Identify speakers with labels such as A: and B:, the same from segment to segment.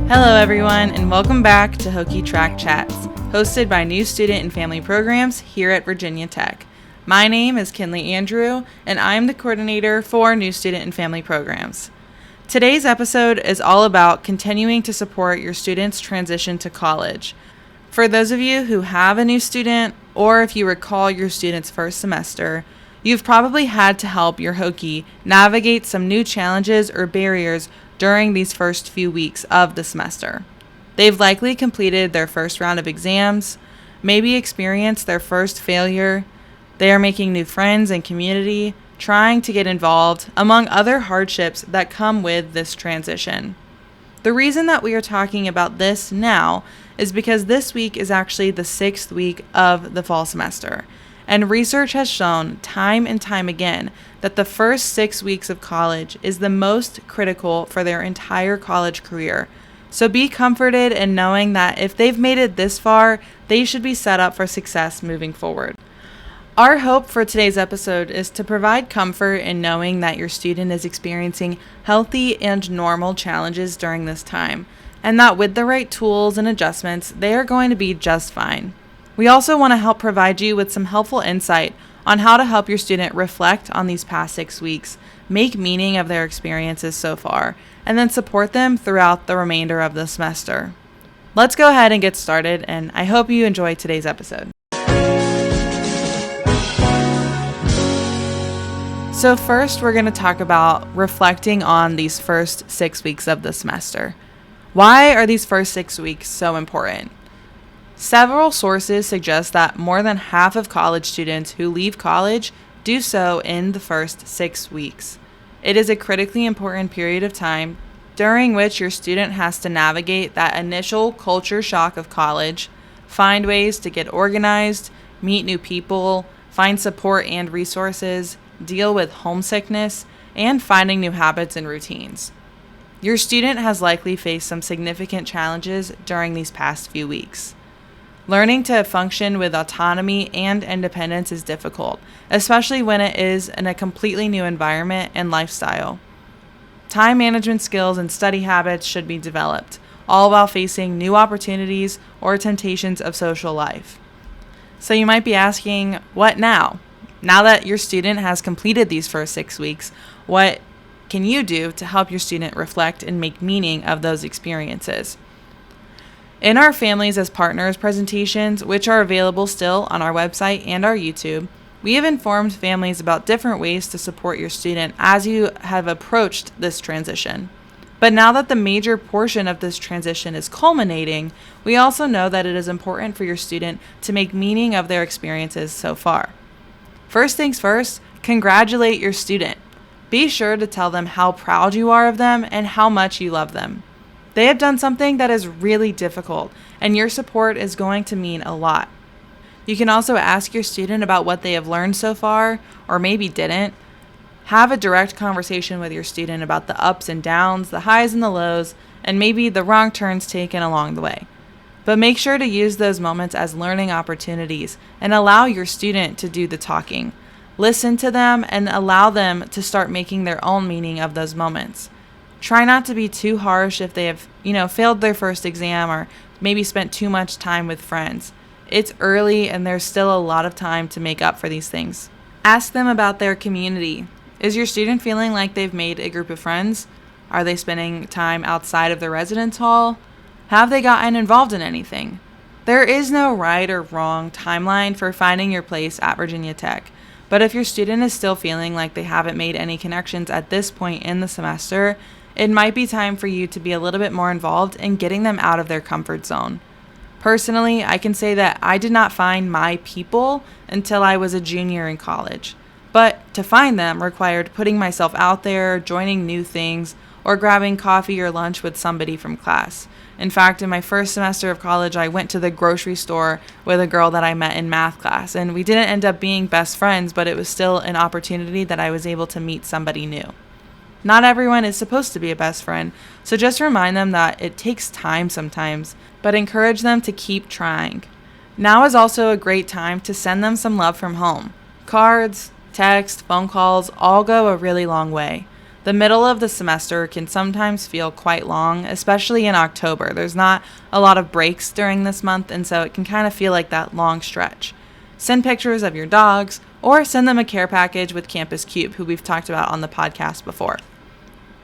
A: Hello everyone, and welcome back to Hokie Track Chats, hosted by New Student and Family Programs here at Virginia Tech. My name is Kenlee Andrew, and I am the coordinator for New Student and Family Programs. Today's episode is all about continuing to support your students' transition to college. For those of you who have a new student, or if you recall your student's first semester, you've probably had to help your Hokie navigate some new challenges or barriers during these first few weeks of the semester. They've likely completed their first round of exams, maybe experienced their first failure. They are making new friends and community, trying to get involved, among other hardships that come with this transition. The reason that we are talking about this now is because this week is actually the 6th week of the fall semester. And research has shown time and time again that the first 6 weeks of college is the most critical for their entire college career. So be comforted in knowing that if they've made it this far, they should be set up for success moving forward. Our hope for today's episode is to provide comfort in knowing that your student is experiencing healthy and normal challenges during this time, and that with the right tools and adjustments, they are going to be just fine. We also want to help provide you with some helpful insight on how to help your student reflect on these past 6 weeks, make meaning of their experiences so far, and then support them throughout the remainder of the semester. Let's go ahead and get started, and I hope you enjoy today's episode. So first, we're going to talk about reflecting on these first 6 weeks of the semester. Why are these first 6 weeks so important? Several sources suggest that more than half of college students who leave college do so in the first 6 weeks. It is a critically important period of time during which your student has to navigate that initial culture shock of college, find ways to get organized, meet new people, find support and resources, deal with homesickness, and finding new habits and routines. Your student has likely faced some significant challenges during these past few weeks. Learning to function with autonomy and independence is difficult, especially when it is in a completely new environment and lifestyle. Time management skills and study habits should be developed, all while facing new opportunities or temptations of social life. So you might be asking, what now? Now that your student has completed these first 6 weeks, what can you do to help your student reflect and make meaning of those experiences? In our Families as Partners presentations, which are available still on our website and our YouTube, we have informed families about different ways to support your student as you have approached this transition. But now that the major portion of this transition is culminating, we also know that it is important for your student to make meaning of their experiences so far. First things first, congratulate your student. Be sure to tell them how proud you are of them and how much you love them. They have done something that is really difficult, and your support is going to mean a lot. You can also ask your student about what they have learned so far, or maybe didn't. Have a direct conversation with your student about the ups and downs, the highs and the lows, and maybe the wrong turns taken along the way. But make sure to use those moments as learning opportunities and allow your student to do the talking. Listen to them and allow them to start making their own meaning of those moments. Try not to be too harsh if they have, failed their first exam or maybe spent too much time with friends. It's early and there's still a lot of time to make up for these things. Ask them about their community. Is your student feeling like they've made a group of friends? Are they spending time outside of the residence hall? Have they gotten involved in anything? There is no right or wrong timeline for finding your place at Virginia Tech. But if your student is still feeling like they haven't made any connections at this point in the semester, it might be time for you to be a little bit more involved in getting them out of their comfort zone. Personally, I can say that I did not find my people until I was a junior in college. But to find them required putting myself out there, joining new things, or grabbing coffee or lunch with somebody from class. In fact, in my first semester of college, I went to the grocery store with a girl that I met in math class, and we didn't end up being best friends, but it was still an opportunity that I was able to meet somebody new. Not everyone is supposed to be a best friend, so just remind them that it takes time sometimes, but encourage them to keep trying. Now is also a great time to send them some love from home. Cards, text, phone calls all go a really long way. The middle of the semester can sometimes feel quite long, especially in October. There's not a lot of breaks during this month, and so it can kind of feel like that long stretch. Send pictures of your dogs, or send them a care package with Campus Cube, who we've talked about on the podcast before.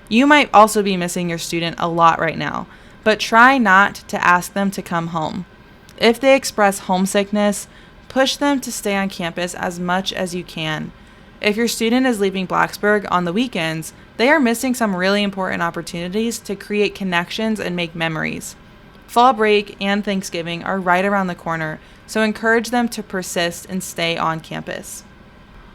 A: You might also be missing your student a lot right now, but try not to ask them to come home. If they express homesickness, push them to stay on campus as much as you can. If your student is leaving Blacksburg on the weekends, they are missing some really important opportunities to create connections and make memories. Fall break and Thanksgiving are right around the corner, so encourage them to persist and stay on campus.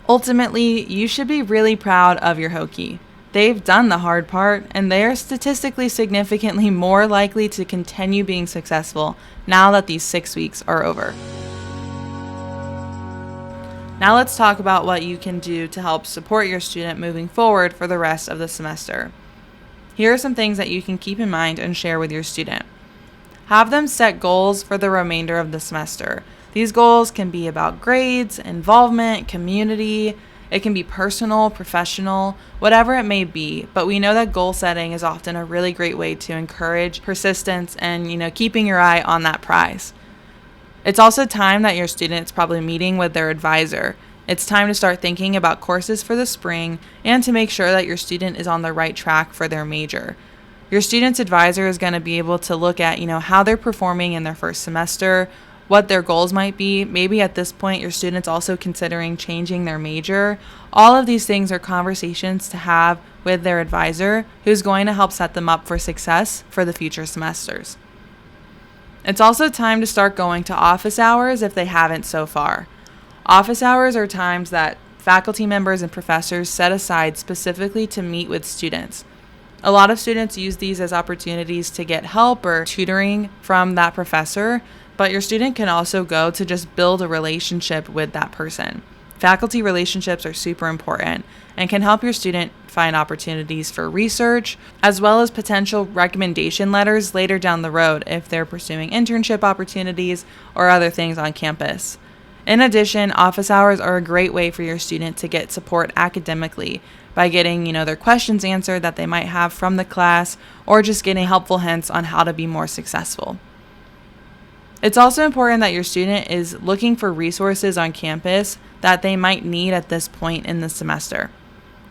A: Ultimately, you should be really proud of your Hokie. They've done the hard part, and they are statistically significantly more likely to continue being successful now that these 6 weeks are over. Now let's talk about what you can do to help support your student moving forward for the rest of the semester. Here are some things that you can keep in mind and share with your student. Have them set goals for the remainder of the semester. These goals can be about grades, involvement, community. It can be personal, professional, whatever it may be, but we know that goal setting is often a really great way to encourage persistence and, keeping your eye on that prize. It's also time that your student's probably meeting with their advisor. It's time to start thinking about courses for the spring and to make sure that your student is on the right track for their major. Your student's advisor is going to be able to look at, how they're performing in their first semester, what their goals might be. Maybe at this point your student's also considering changing their major. All of these things are conversations to have with their advisor, who's going to help set them up for success for the future semesters. It's also time to start going to office hours if they haven't so far. Office hours are times that faculty members and professors set aside specifically to meet with students. A lot of students use these as opportunities to get help or tutoring from that professor, but your student can also go to just build a relationship with that person. Faculty relationships are super important and can help your student find opportunities for research, as well as potential recommendation letters later down the road if they're pursuing internship opportunities or other things on campus. In addition, office hours are a great way for your student to get support academically by getting, their questions answered that they might have from the class, or just getting helpful hints on how to be more successful. It's also important that your student is looking for resources on campus that they might need at this point in the semester.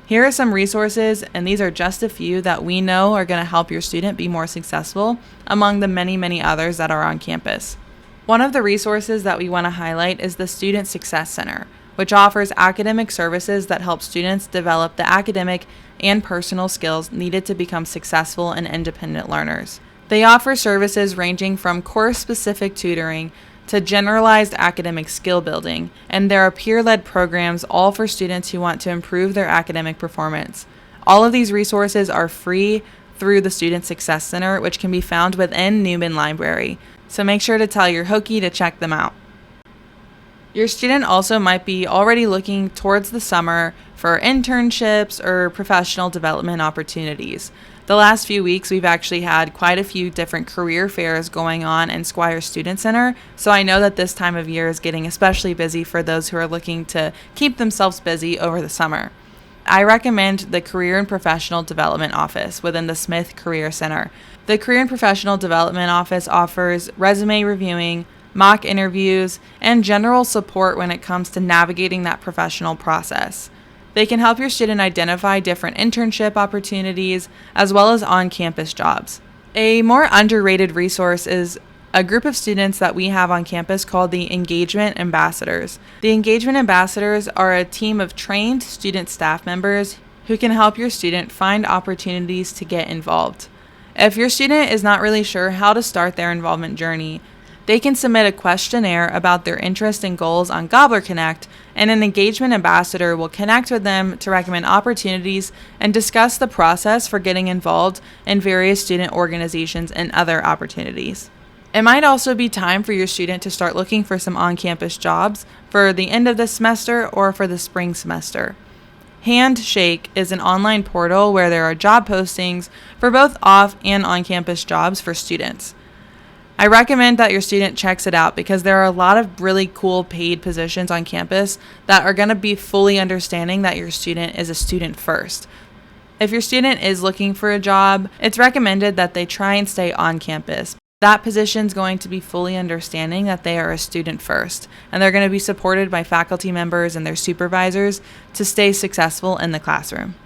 A: Here are some resources, and these are just a few that we know are going to help your student be more successful among the many, many others that are on campus. One of the resources that we want to highlight is the Student Success Center, which offers academic services that help students develop the academic and personal skills needed to become successful and independent learners. They offer services ranging from course-specific tutoring to generalized academic skill building, and there are peer-led programs all for students who want to improve their academic performance. All of these resources are free through the Student Success Center, which can be found within Newman Library, so make sure to tell your Hokie to check them out. Your student also might be already looking towards the summer for internships or professional development opportunities. The last few weeks, we've actually had quite a few different career fairs going on in Squire Student Center, so I know that this time of year is getting especially busy for those who are looking to keep themselves busy over the summer. I recommend the Career and Professional Development Office within the Smith Career Center. The Career and Professional Development Office offers resume reviewing, mock interviews, and general support when it comes to navigating that professional process. They can help your student identify different internship opportunities as well as on-campus jobs. A more underrated resource is a group of students that we have on campus called the Engagement Ambassadors. The Engagement Ambassadors are a team of trained student staff members who can help your student find opportunities to get involved. If your student is not really sure how to start their involvement journey, they can submit a questionnaire about their interest and goals on Gobbler Connect, and an engagement ambassador will connect with them to recommend opportunities and discuss the process for getting involved in various student organizations and other opportunities. It might also be time for your student to start looking for some on-campus jobs for the end of the semester or for the spring semester. Handshake is an online portal where there are job postings for both off and on-campus jobs for students. I recommend that your student checks it out because there are a lot of really cool paid positions on campus that are going to be fully understanding that your student is a student first. If your student is looking for a job, it's recommended that they try and stay on campus. That position is going to be fully understanding that they are a student first, and they're going to be supported by faculty members and their supervisors to stay successful in the classroom.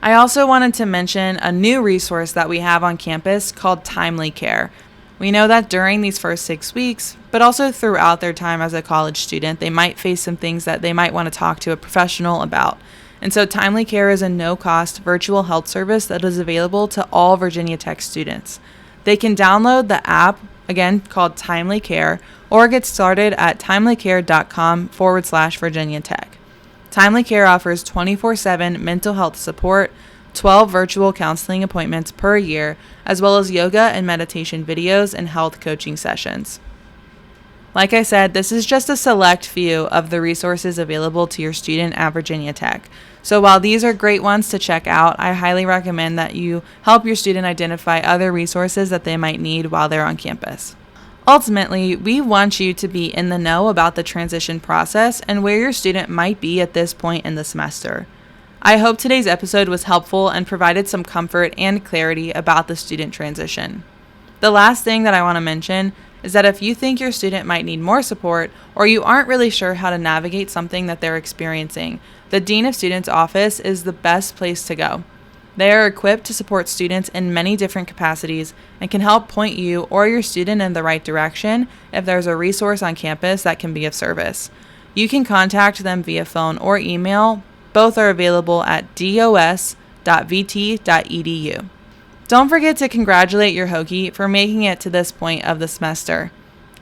A: I also wanted to mention a new resource that we have on campus called Timely Care. We know that during these first 6 weeks, but also throughout their time as a college student, they might face some things that they might want to talk to a professional about. And so Timely Care is a no-cost virtual health service that is available to all Virginia Tech students. They can download the app, again called Timely Care, or get started at timelycare.com/Virginia Tech. Timely Care offers 24/7 mental health support, 12 virtual counseling appointments per year, as well as yoga and meditation videos and health coaching sessions. Like I said, this is just a select few of the resources available to your student at Virginia Tech. So while these are great ones to check out, I highly recommend that you help your student identify other resources that they might need while they're on campus. Ultimately, we want you to be in the know about the transition process and where your student might be at this point in the semester. I hope today's episode was helpful and provided some comfort and clarity about the student transition. The last thing that I want to mention is that if you think your student might need more support or you aren't really sure how to navigate something that they're experiencing, the Dean of Students office is the best place to go. They are equipped to support students in many different capacities and can help point you or your student in the right direction if there's a resource on campus that can be of service. You can contact them via phone or email. Both are available at dos.vt.edu. Don't forget to congratulate your Hokie for making it to this point of the semester.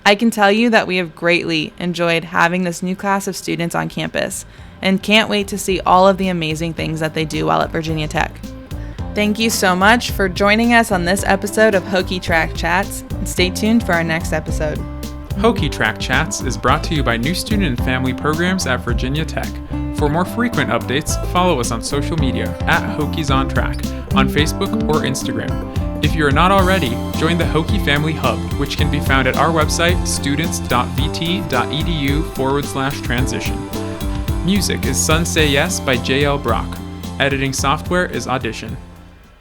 A: I can tell you that we have greatly enjoyed having this new class of students on campus and can't wait to see all of the amazing things that they do while at Virginia Tech. Thank you so much for joining us on this episode of Hokie Track Chats, and stay tuned for our next episode.
B: Hokie Track Chats is brought to you by new student and family programs at Virginia Tech. For more frequent updates, follow us on social media at Hokies on Track on Facebook or Instagram. If you are not already, join the Hokie Family Hub, which can be found at our website, students.vt.edu/transition. Music is Sun Say Yes by JL Brock. Editing software is Audition.